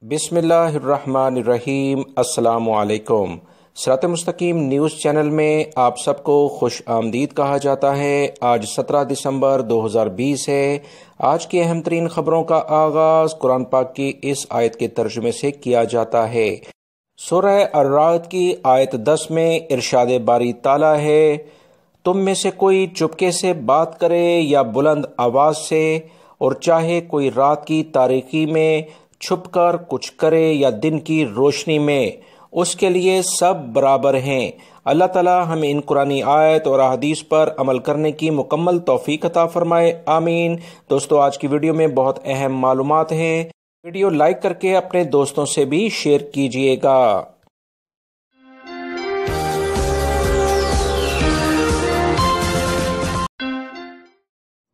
बिस्मिल्लाहिर्रहमानिर्रहीम। अस्सलामु अलैकुम। सिरात मुस्तकीम न्यूज़ चैनल में आप सबको खुश आमदीद कहा जाता है। आज 17 दिसंबर 2020 है। आज की अहम तरीन खबरों का आगाज़ कुरान पाक की इस आयत के तर्जुमे से किया जाता है। सूरह अर्राद की आयत 10 में इरशाद बारी ताला है, तुम में से कोई चुपके से बात करे या बुलंद आवाज़ से, और चाहे कोई रात की तारीकी में छुपकर कुछ करे या दिन की रोशनी में, उसके लिए सब बराबर हैं। अल्लाह ताला हमें इन कुरानी आयत और अहदीस पर अमल करने की मुकम्मल तौफीक अता फरमाए, आमीन। दोस्तों, आज की वीडियो में बहुत अहम मालूमात हैं। वीडियो लाइक करके अपने दोस्तों से भी शेयर कीजिएगा।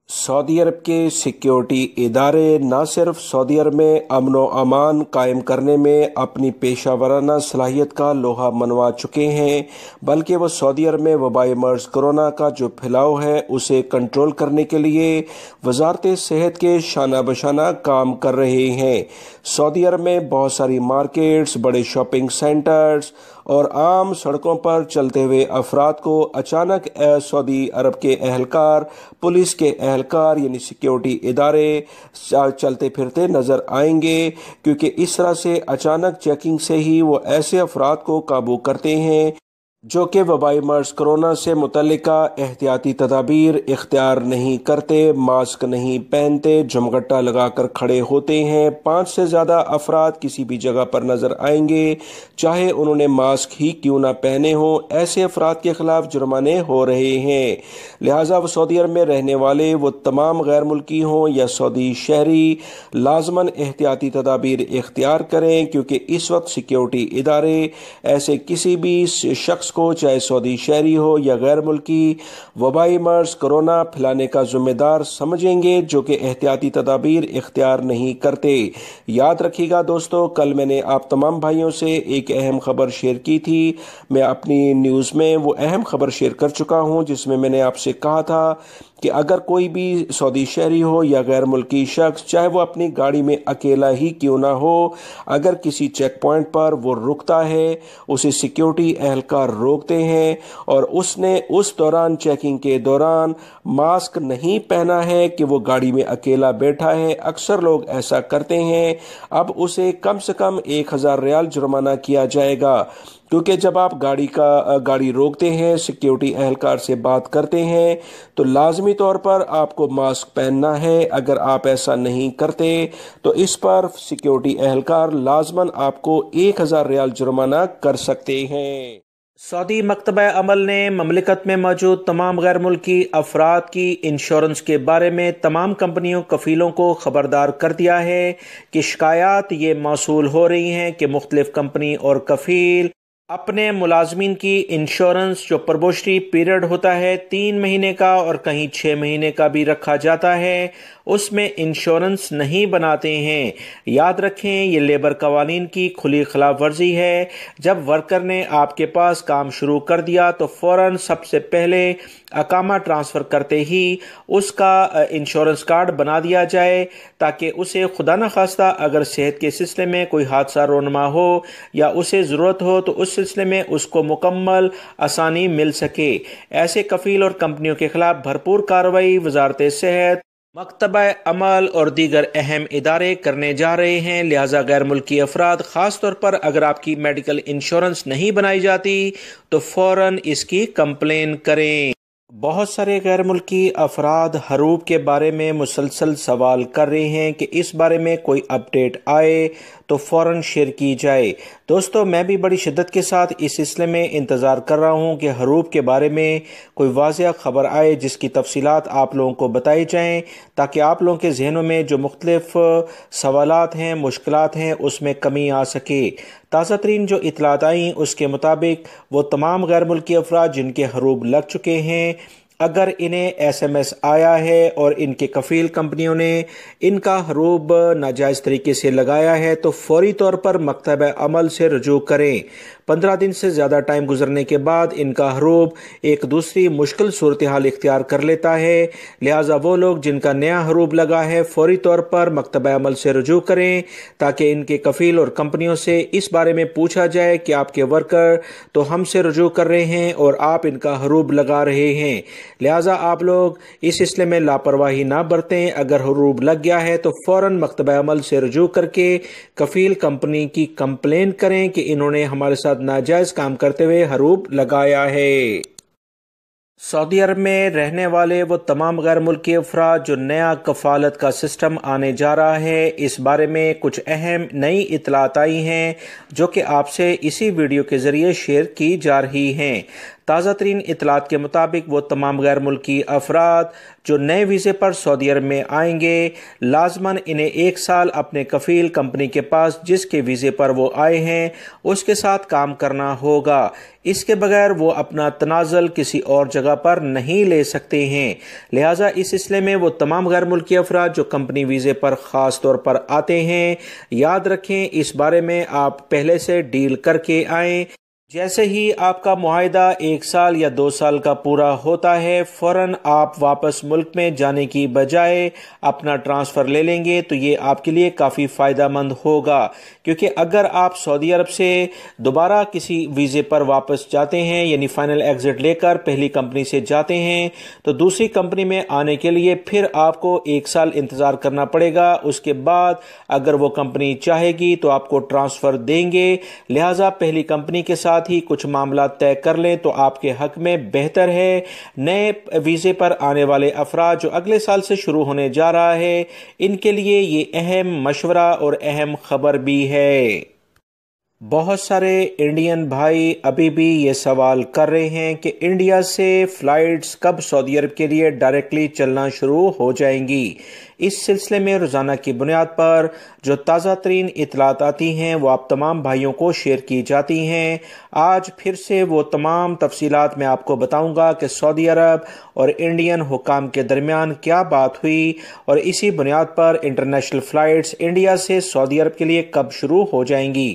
सऊदी अरब के सिक्योरिटी इदारे न सिर्फ सऊदी अरब में अमन व अमान कायम करने में अपनी पेशावराना सलाहियत का लोहा मनवा चुके हैं, बल्कि वो सऊदी अरब में वबाई मर्ज कोरोना का जो फैलाव है उसे कंट्रोल करने के लिए वजारत सेहत के शाना बशाना काम कर रहे हैं। सऊदी अरब में बहुत सारी मार्केट्स, बड़े शॉपिंग सेंटर्स और आम सड़कों पर चलते हुए अफराद को अचानक सऊदी अरब के अहलकार, पुलिस के अहलकार यानी सिक्योरिटी इदारे चलते फिरते नजर आएंगे, क्योंकि इस तरह से अचानक चेकिंग से ही वो ऐसे अफराद को काबू करते हैं जो कि वबाई मर्ज कोरोना से मुतल्लिका एहतियाती तदाबीर इख्तियार नहीं करते, मास्क नहीं पहनते, जमगट्टा लगाकर खड़े होते हैं। 5 से ज़्यादा अफराद किसी भी जगह पर नजर आएंगे, चाहे उन्होंने मास्क ही क्यों ना पहने हो। ऐसे अफराद के खिलाफ जुर्माने हो रहे हैं। लिहाजा सऊदी अरब में रहने वाले वो तमाम गैर मुल्की हों या सऊदी शहरी लाजमन एहतियाती तदाबीर इख्तियार करें, क्योंकि इस वक्त सिक्योरिटी इदारे ऐसे किसी भी शख्स को, चाहे सऊदी शहरी हो या गैर मुल्की, वबाई मर्ज कोरोना फैलाने का जिम्मेदार समझेंगे जो कि एहतियाती तदाबीर इख्तियार नहीं करते। याद रखिएगा दोस्तों, कल मैंने आप तमाम भाइयों से एक अहम खबर शेयर की थी। मैं अपनी न्यूज़ में वो अहम खबर शेयर कर चुका हूं जिसमें मैंने आपसे कहा था कि अगर कोई भी सऊदी शहरी हो या गैर मुल्की शख्स, चाहे वो अपनी गाड़ी में अकेला ही क्यों ना हो, अगर किसी चेक पॉइंट पर वो रुकता है, उसे सिक्योरिटी अहलकार रोकते हैं और उसने उस दौरान चेकिंग के दौरान मास्क नहीं पहना है कि वो गाड़ी में अकेला बैठा है, अक्सर लोग ऐसा करते हैं, अब उसे कम से कम 1000 रियाल जुर्माना किया जाएगा। क्योंकि जब आप गाड़ी रोकते हैं, सिक्योरिटी अहलकार से बात करते हैं, तो लाजमी तौर पर आपको मास्क पहनना है। अगर आप ऐसा नहीं करते तो इस पर सिक्योरिटी अहलकार लाजमन आपको 1000 रियाल जुर्माना कर सकते हैं। सऊदी मकतबा अमल ने ममलिकत में मौजूद तमाम गैर मुल्की अफराद की इंश्योरेंस के बारे में तमाम कंपनियों कफीलों को खबरदार कर दिया है कि शिकायत ये मौसूल हो रही हैं कि मुख्तलिफ कंपनी और कफील अपने मुलाजमीन की इंश्योरेंस जो प्रबोशरी पीरियड होता है 3 महीने का और कहीं 6 महीने का भी रखा जाता है, उसमें इंश्योरेंस नहीं बनाते हैं। याद रखें, ये लेबर कवानीन की खुली खिलाफ वर्जी है। जब वर्कर ने आपके पास काम शुरू कर दिया तो फौरन सबसे पहले अकामा ट्रांसफ़र करते ही उसका इंश्योरेंस कार्ड बना दिया जाए, ताकि उसे खुदा न खास्ता अगर सेहत के सिलसिले में कोई हादसा रोनमा हो या उसे ज़रूरत हो तो उस सिलसिले में उसको मुकम्मल आसानी मिल सके। ऐसे कफील और कंपनियों के खिलाफ भरपूर कार्रवाई वजारत सेहत, मकतबा अमल और दीगर अहम इदारे करने जा रहे हैं। लिहाजा गैर मुल्की अफराद, ख़ास तौर पर अगर आपकी मेडिकल इंश्योरेंस नहीं बनाई जाती तो फ़ौरन इसकी कंप्लेन करें। बहुत सारे गैर मुल्की अफराद हरूब के बारे में मुसलसल सवाल कर रहे हैं कि इस बारे में कोई अपडेट आए तो फ़ौरन शेयर की जाए। दोस्तों, मैं भी बड़ी शिद्दत के साथ इस सिलसिले में इंतज़ार कर रहा हूँ कि हरूब के बारे में कोई वाज़ेह खबर आए जिसकी तफसीलात आप लोगों को बताई जाएँ, ताकि आप लोगों के जहनों में जो मुख्तलिफ सवालात हैं, मुश्किलात हैं, उसमें कमी आ सके। ताज़ा तरीन जो इतलात आई उसके मुताबिक वो तमाम गैर मुल्की अफराद जिनके हरूब लग चुके हैं, अगर इन्हें SMS आया है और इनके कफील कंपनियों ने इनका हरूब नाजायज़ तरीके से लगाया है तो फौरी तौर पर मकतब अमल से रजू करें। 15 दिन से ज़्यादा टाइम गुजरने के बाद इनका हरूब एक दूसरी मुश्किल सूरत-ए-हाल इख्तियार कर लेता है। लिहाजा वो लोग जिनका नया हरूब लगा है फौरी तौर पर मकतब अमल से रुजू करें ताकि इनके कफील और कंपनियों से इस बारे में पूछा जाए कि आपके वर्कर तो हमसे रुजू कर रहे हैं और आप इनका हरूब लगा रहे हैं। लिहाजा आप लोग इस सिलसिले में लापरवाही ना बरतें। अगर हरूब लग गया है तो फौरन मकतब अमल से रुजू करके कफील कंपनी की कंप्लेन करें कि इन्होंने हमारे साथ नाजायज काम करते हुए हरूब लगाया है। सऊदी अरब में रहने वाले वो तमाम गैर मुल्की अफराद जो नया कफालत का सिस्टम आने जा रहा है, इस बारे में कुछ अहम नई इतलात आई हैं जो कि आपसे इसी वीडियो के ज़रिए शेयर की जा रही हैं। ताज़ा तरीन इतलात के मुताबिक वो तमाम गैर मुल्की अफराद जो नए वीज़े पर सऊदी अरब में आएंगे, लाजमन इन्हें 1 साल अपने कफील कंपनी के पास जिसके वीज़े पर वो आए हैं उसके साथ काम करना होगा। इसके बगैर वो अपना तनाज़ुल किसी और जगह पर नहीं ले सकते हैं। लिहाजा इस सिलसिले में वो तमाम गैर मुल्की अफराद जो कंपनी वीज़े पर ख़ास तौर पर आते हैं, याद रखें इस बारे में आप पहले से डील करके आएँ। जैसे ही आपका मुआहिदा 1 साल या 2 साल का पूरा होता है, फौरन आप वापस मुल्क में जाने की बजाय अपना ट्रांसफ़र ले लेंगे तो ये आपके लिए काफ़ी फ़ायदेमंद होगा। क्योंकि अगर आप सऊदी अरब से दोबारा किसी वीज़े पर वापस जाते हैं, यानी फ़ाइनल एग्ज़िट लेकर पहली कंपनी से जाते हैं, तो दूसरी कंपनी में आने के लिए फिर आपको 1 साल इंतज़ार करना पड़ेगा। उसके बाद अगर वो कंपनी चाहेगी तो आपको ट्रांसफ़र देंगे। लिहाजा पहली कंपनी के साथ ही कुछ मामला तय कर लें तो आपके हक में बेहतर है। नए वीज़े पर आने वाले अफराद जो अगले साल से शुरू होने जा रहा है, इनके लिए ये अहम मशवरा और अहम खबर भी है। बहुत सारे इंडियन भाई अभी भी ये सवाल कर रहे हैं कि इंडिया से फ़्लाइट्स कब सऊदी अरब के लिए डायरेक्टली चलना शुरू हो जाएंगी। इस सिलसिले में रोज़ाना की बुनियाद पर जो ताज़ा तरीन इतलात आती हैं वो आप तमाम भाइयों को शेयर की जाती हैं। आज फिर से वो तमाम तफसीलात मैं आपको बताऊंगा कि सऊदी अरब और इंडियन हुकाम के दरमियान क्या बात हुई और इसी बुनियाद पर इंटरनेशनल फ़्लाइट्स इंडिया से सऊदी अरब के लिए कब शुरू हो जाएंगी।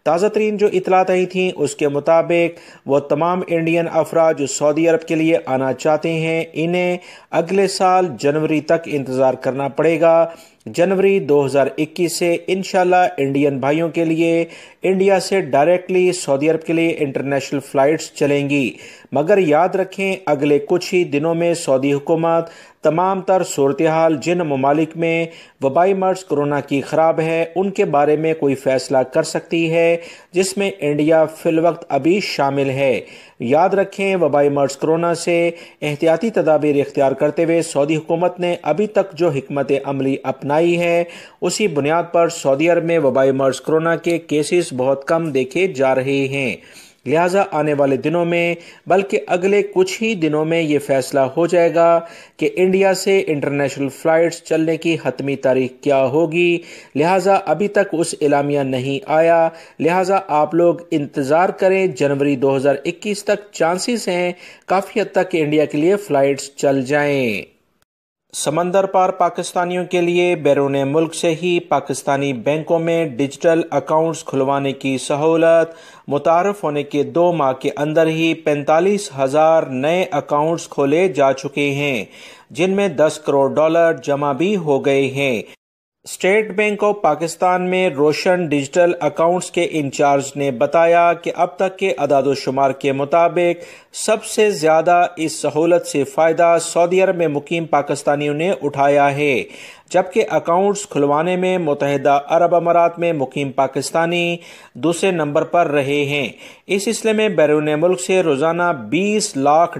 ताज़ा तरीन जो इतलात आई थी उसके मुताबिक वो तमाम इंडियन अफराद जो सऊदी अरब के लिए आना चाहते हैं, इन्हें अगले साल जनवरी तक इंतज़ार करना पड़ेगा। जनवरी 2021 से इंशाल्लाह इंडियन भाइयों के लिए इंडिया से डायरेक्टली सऊदी अरब के लिए इंटरनेशनल फ़्लाइट्स चलेंगी। मगर याद रखें अगले कुछ ही दिनों में सऊदी हुकूमत तमाम तर सूरत हाल जिन ममालिक में वबाई मर्ज़ कोरोना की ख़राब है उनके बारे में कोई फ़ैसला कर सकती है, जिसमें इंडिया फ़िलवक्त अभी शामिल है। याद रखें वबाई मर्ज़ कोरोना से एहतियाती तदाबीर इख्तियार करते हुए सऊदी हुकूमत ने अभी तक जो हिकमत अमली अपनाई है उसी बुनियाद पर सऊदी अरब में वबाई मर्ज़ कोरोना के केसेस बहुत कम देखे जा रहे हैं। लिहाजा आने वाले दिनों में बल्कि अगले कुछ ही दिनों में ये फैसला हो जाएगा कि इंडिया से इंटरनेशनल फ़्लाइट्स चलने की हतमी तारीख क्या होगी। लिहाजा अभी तक उस एलामिया नहीं आया, लिहाजा आप लोग इंतज़ार करें। जनवरी 2021 तक चांसेस हैं काफ़ी हद तक कि इंडिया के लिए फ़्लाइट्स चल जाएं। समंदर पार पाकिस्तानियों के लिए बैरून मुल्क से ही पाकिस्तानी बैंकों में डिजिटल अकाउंट्स खुलवाने की सहूलत मुतारफ़ होने के 2 माह के अंदर ही 45,000 नए अकाउंट्स खोले जा चुके हैं, जिनमें $10 करोड़ जमा भी हो गए हैं। स्टेट बैंक ऑफ पाकिस्तान में रोशन डिजिटल अकाउंट्स के इंचार्ज ने बताया कि अब तक के अदाद-ओ-शुमार के मुताबिक सबसे ज़्यादा इस सहूलत से फ़ायदा सऊदी अरब में मुकीम पाकिस्तानियों ने उठाया है, जबकि अकाउंट्स खुलवाने में मुत्तहिदा अरब अमारात में मुकीम पाकिस्तानी दूसरे नंबर पर रहे हैं। इस सिलसिले में बैरून मुल्क से रोज़ाना $20 लाख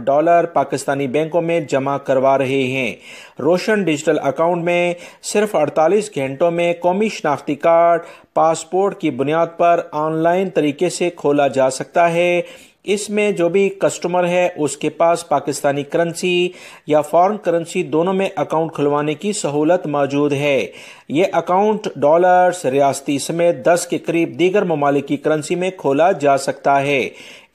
पाकिस्तानी बैंकों में जमा करवा रहे हैं। रोशन डिजिटल अकाउंट में सिर्फ 48 घंटों में कौमी शनाख्ती कार्ड पासपोर्ट की बुनियाद पर ऑनलाइन तरीके से खोला जा सकता है। इसमें जो भी कस्टमर है उसके पास पाकिस्तानी करेंसी या फॉरेन करेंसी दोनों में अकाउंट खुलवाने की सहूलत मौजूद है। ये अकाउंट डॉलर्स, रियासती समेत 10 के करीब दीगर ममालिक की करेंसी में खोला जा सकता है।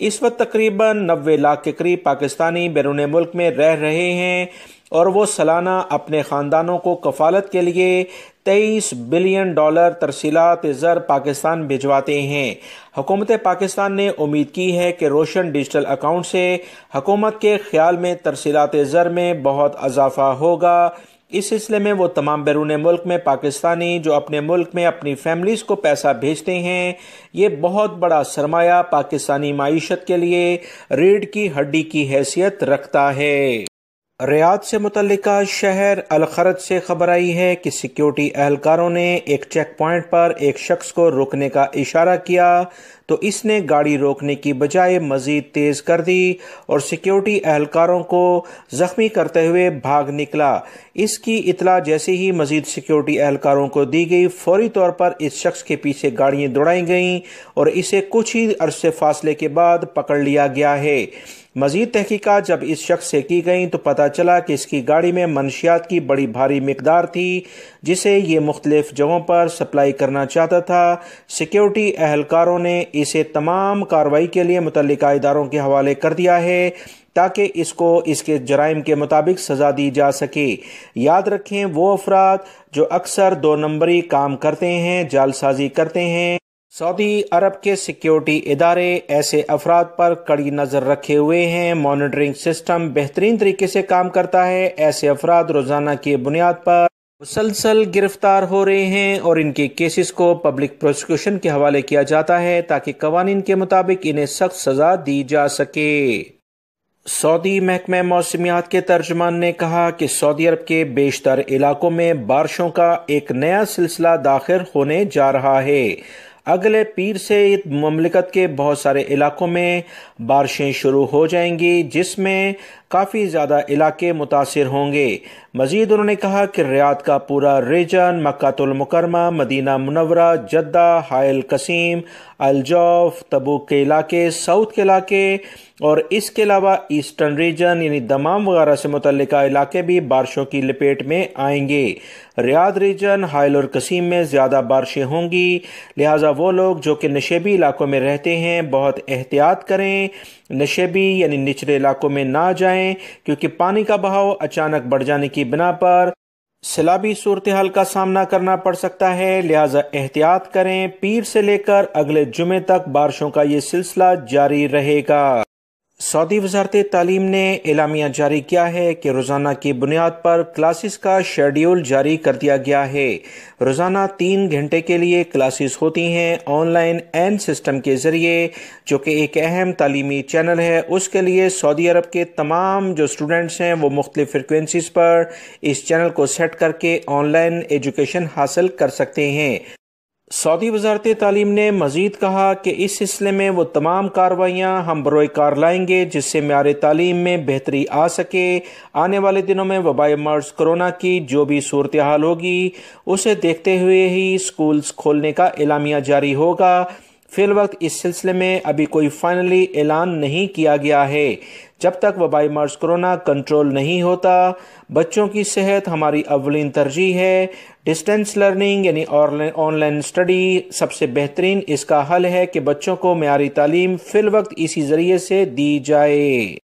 इस वक्त तकरीबन 90 लाख के करीब पाकिस्तानी बैरून मुल्क में रह रहे हैं। اور وہ سالانہ اپنے خاندانوں کو کفالت کے لیے $23 بلین ترسیلات زر پاکستان بھجواتے ہیں۔ حکومت پاکستان نے امید کی ہے کہ روشن ڈیجیٹل اکاؤنٹ سے حکومت کے خیال میں ترسیلات زر میں بہت اضافہ ہوگا۔ اس سلسلے میں وہ تمام بیرون ملک میں پاکستانی جو اپنے ملک میں اپنی فیملیز کو پیسہ بھیجتے ہیں، یہ بہت بڑا سرمایہ پاکستانی معیشت کے لیے ریڑھ کی ہڈی کی حیثیت رکھتا ہے۔ ریاض سے متعلقہ شہر الخرج سے خبر آئی ہے کہ سیکیورٹی اہلکاروں نے ایک چیک پوائنٹ پر ایک شخص کو روکنے کا اشارہ کیا تو اس نے گاڑی روکنے کی بجائے مزید تیز کر دی اور سیکیورٹی اہلکاروں کو زخمی کرتے ہوئے بھاگ نکلا۔ اس کی اطلاع جیسے ہی مزید سیکیورٹی اہلکاروں کو دی گئی، فوری طور پر اس شخص کے پیچھے گاڑیاں دوڑائی گئیں اور اسے کچھ ہی عرصے فاصلے کے بعد پکڑ لیا گیا ہے۔ مزید تحقیقات جب اس شخص سے کی گئیں تو پتہ چلا کہ اس کی گاڑی میں منشیات کی بڑی بھاری مقدار تھی جسے یہ مختلف جگہوں پر سپلائی کرنا چاہتا تھا۔ سیکیورٹی اہلکاروں نے اسے تمام کارروائی کے لیے متعلقہ اداروں کے حوالے کر دیا ہے تاکہ اس کو اس کے جرائم کے مطابق سزا دی جا سکے۔ یاد رکھیں، وہ افراد جو اکثر 2 نمبری کام کرتے ہیں، جعل سازی کرتے ہیں، سعودی عرب کے سیکیورٹی ادارے ایسے افراد پر کڑی نظر رکھے ہوئے ہیں۔ مانیٹرنگ سسٹم بہترین طریقے سے کام کرتا ہے۔ ایسے افراد روزانہ کی بنیاد پر مسلسل گرفتار ہو رہے ہیں اور ان کے کیسز کو پبلک پروسیکیوشن کے حوالے کیا جاتا ہے تاکہ قوانین کے مطابق انہیں سخت سزا دی جا سکے۔ سعودی محکمہ موسمیات کے ترجمان نے کہا کہ سعودی عرب کے بیشتر علاقوں میں بارشوں کا ایک نیا سلسلہ داخل ہونے جا رہا ہے۔ اگلے پیر سے مملکت کے بہت سارے علاقوں میں بارشیں شروع ہو جائیں گی جس میں کافی زیادہ علاقے متاثر ہوں گے۔ مزید انہوں نے کہا کہ ریاض کا پورا ریجن، مکہ المکرمہ، مدینہ منورہ، جدہ، حائل قصیم، الجوف، تبوک کے علاقے، ساؤتھ کے علاقے اور اس کے علاوہ ایسٹرن ریجن یعنی دمام وغیرہ سے متعلقہ علاقے بھی بارشوں کی لپیٹ میں آئیں گے۔ ریاض ریجن، حائل اور قصیم میں زیادہ بارشیں ہوں گی، لہٰذا وہ لوگ جو کہ نشیبی علاقوں میں رہتے ہیں بہت احتیاط کریں، نشیبی یعنی نچلے علاقوں میں نہ جائیں کیونکہ پانی کا بہاؤ اچانک بڑھ جانے کی بنا پر سیلابی صورتحال کا سامنا کرنا پڑ سکتا ہے، لہٰذا احتیاط کریں۔ پیر سے لے کر اگلے جمعے تک بارشوں کا یہ سلسلہ جاری رہے گا۔ سعودی وزارت تعلیم نے اعلامیہ جاری کیا ہے کہ روزانہ کی بنیاد پر کلاسز کا شیڈیول جاری کر دیا گیا ہے۔ روزانہ 3 گھنٹے کے لیے کلاسز ہوتی ہیں آن لائن این سسٹم کے ذریعے، جو کہ ایک اہم تعلیمی چینل ہے۔ اس کے لیے سعودی عرب کے تمام جو اسٹوڈنٹس ہیں وہ مختلف فریکوینسیز پر اس چینل کو سیٹ کر کے آن لائن ایجوکیشن حاصل کر سکتے ہیں۔ سعودی وزارت تعلیم نے مزید کہا کہ اس سلسلے میں وہ تمام کارروائیاں ہم بروئے کار لائیں گے جس سے معیار تعلیم میں بہتری آ سکے۔ آنے والے دنوں میں وبائی مرض کرونا کی جو بھی صورتحال ہوگی اسے دیکھتے ہوئے ہی اسکولز کھولنے کا اعلامیہ جاری ہوگا۔ فی الوقت اس سلسلے میں ابھی کوئی فائنلی اعلان نہیں کیا گیا ہے۔ جب تک وبائی مرض کرونا کنٹرول نہیں ہوتا، بچوں کی صحت ہماری اولین ترجیح ہے۔ ڈسٹینس لرننگ یعنی آن لائن اسٹڈی سب سے بہترین اس کا حل ہے کہ بچوں کو معیاری تعلیم فی الوقت اسی ذریعے سے دی جائے۔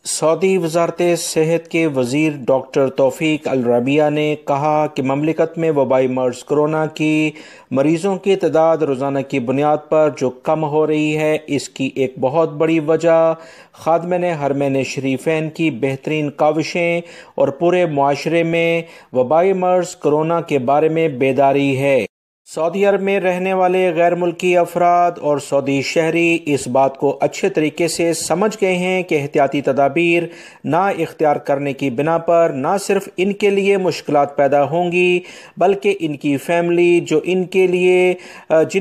سعودی وزارت صحت کے وزیر ڈاکٹر توفیق الربیہ نے کہا کہ مملکت میں وبائی مرض کرونا کی مریضوں کی تعداد روزانہ کی بنیاد پر جو کم ہو رہی ہے، اس کی ایک بہت بڑی وجہ خادمین حرمین شریفین کی بہترین کاوشیں اور پورے معاشرے میں وبائی مرض کرونا کے بارے میں بیداری ہے۔ سعودی عرب میں رہنے والے غیر ملکی افراد اور سعودی شہری اس بات کو اچھے طریقے سے سمجھ گئے ہیں کہ احتیاطی تدابیر نہ اختیار کرنے کی بنا پر نہ صرف ان کے لیے مشکلات پیدا ہوں گی بلکہ ان کی فیملی جن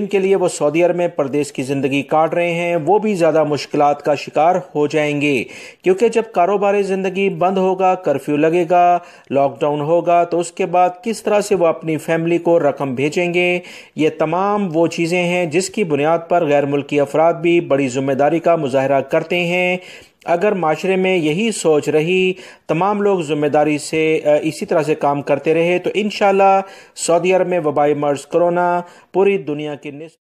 کے لیے وہ سعودی عرب میں پردیس کی زندگی کاٹ رہے ہیں وہ بھی زیادہ مشکلات کا شکار ہو جائیں گے، کیونکہ جب کاروبار زندگی بند ہوگا، کرفیو لگے گا، لاک ڈاؤن ہوگا تو اس کے بعد کس طرح سے وہ اپنی فیملی کو رقم بھیجیں گے؟ یہ تمام وہ چیزیں ہیں جس کی بنیاد پر غیر ملکی افراد بھی بڑی ذمہ داری کا مظاہرہ کرتے ہیں۔ اگر معاشرے میں یہی سوچ رہی، تمام لوگ ذمہ داری سے اسی طرح سے کام کرتے رہے تو انشاءاللہ سعودی عرب میں وبائی مرض کرونا پوری دنیا کے